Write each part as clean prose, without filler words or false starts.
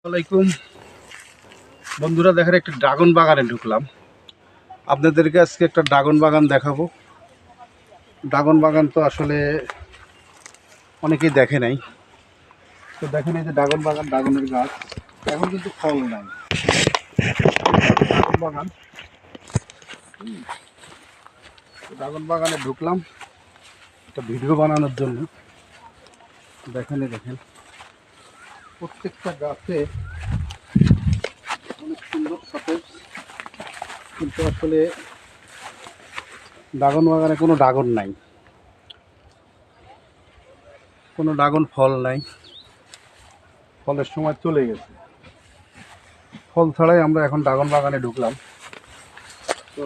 আসসালামাইকুম বন্ধুরা, দেখেন একটা ড্রাগন বাগানে ঢুকলাম। আপনাদেরকে আজকে একটা ড্রাগন বাগান দেখাবো। ড্রাগন বাগান তো আসলে অনেকেই দেখে নাই। তো দেখেন এই যে ড্রাগন বাগান, ড্রাগনের গাছ, এখন কিন্তু ফল নাই। ড্রাগন বাগান, ড্রাগন বাগানে ঢুকলাম একটা ভিডিও বানানোর জন্য। দেখেন প্রত্যেকটা গাছে অনেক সুন্দর সতেজ, কিন্তু আসলে ড্রাগন বাগানে কোনো ড্রাগন নাই, কোনো ড্রাগন ফল নাই। ফলের সময় চলে গেছে, ফল ছাড়াই আমরা এখন ড্রাগন বাগানে ঢুকলাম। তো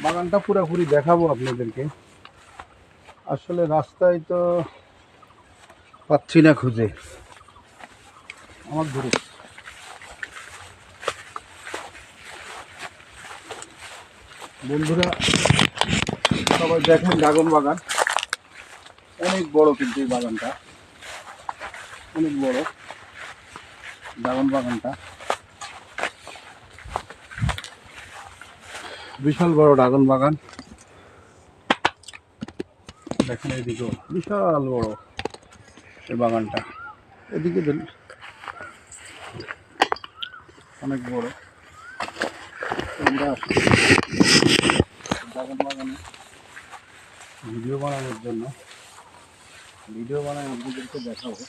বাগানটা পুরোপুরি দেখাবো আপনাদেরকে। আসলে রাস্তায় তো পাচ্ছি না খুঁজে, আমার ধরে বন্ধুরা সবাই দেখেন ড্রাগন বাগান অনেক বড়, কিন্তু এই বাগানটা অনেক বড়। ড্রাগন বাগানটা বিশাল বড় ড্রাগন বাগান। দেখেন এদিকেও বিশাল বড় এই বাগানটা, এদিকে অনেক বড়। আমরা ড্রাগন বাগানে ভিডিও বানানোর জন্য ভিডিও বানাই আপনাদেরকে দেখাবো।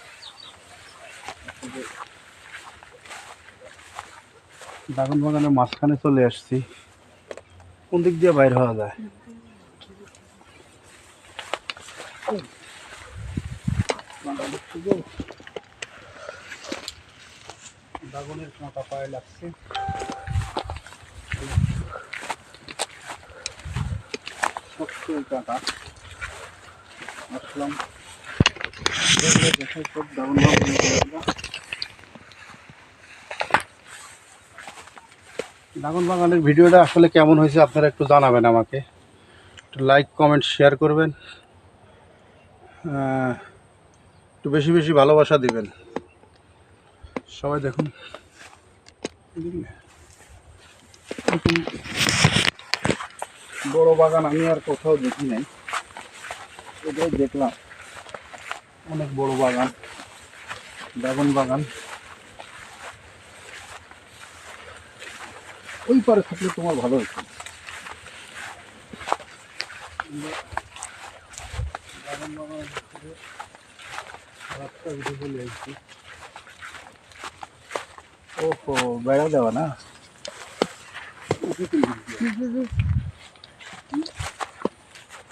ড্রাগন বাগানের মাঝখানে চলে আসছি। কোন দিক দিয়ে বাইর হওয়া যায়? ড্রাগনের কাঁটা পায়ে লাগছে। শক্ত কাঁটা আসলাম। ড্রাগন বাগানের ভিডিওটা আসলে কেমন হয়েছে আপনারা একটু জানাবেন আমাকে। একটু লাইক কমেন্ট শেয়ার করবেন, একটু বেশি বেশি ভালোবাসা দিবেন সবাই। দেখুন বড় বাগান আমি আর কোথাও দেখি নাই, এটাই দেখলাম অনেক বড় বাগান, ড্রাগন বাগান। ওই পারে থাকলে তোমার ভালো হতো। ড্রাগন বাগান রাস্তা উঠে চলে আসছি। ওহো, বেড়া দেওয়া না,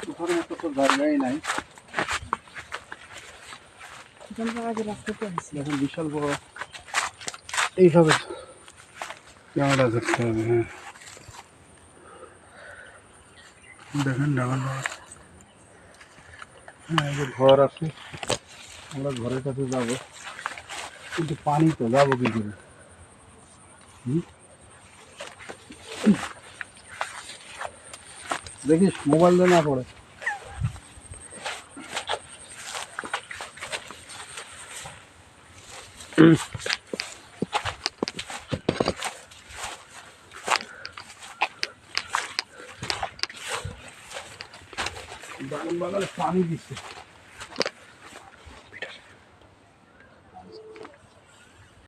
ওখানে এত তো জায়গাই নাই। দেখুন বিশাল বড়, এইভাবে ক্যামেরা ধরতে হবে। হ্যাঁ দেখেন ড্রাগন বাগান। হ্যাঁ, এই যে ঘর আছে, আমরা ঘরের কাছে যাবো, কিন্তু পানি তো যাবো কি করে? দেখিস মোবাইল দিয়ে না পড়ে। ড্রাগন বাগানে পানি দিচ্ছে।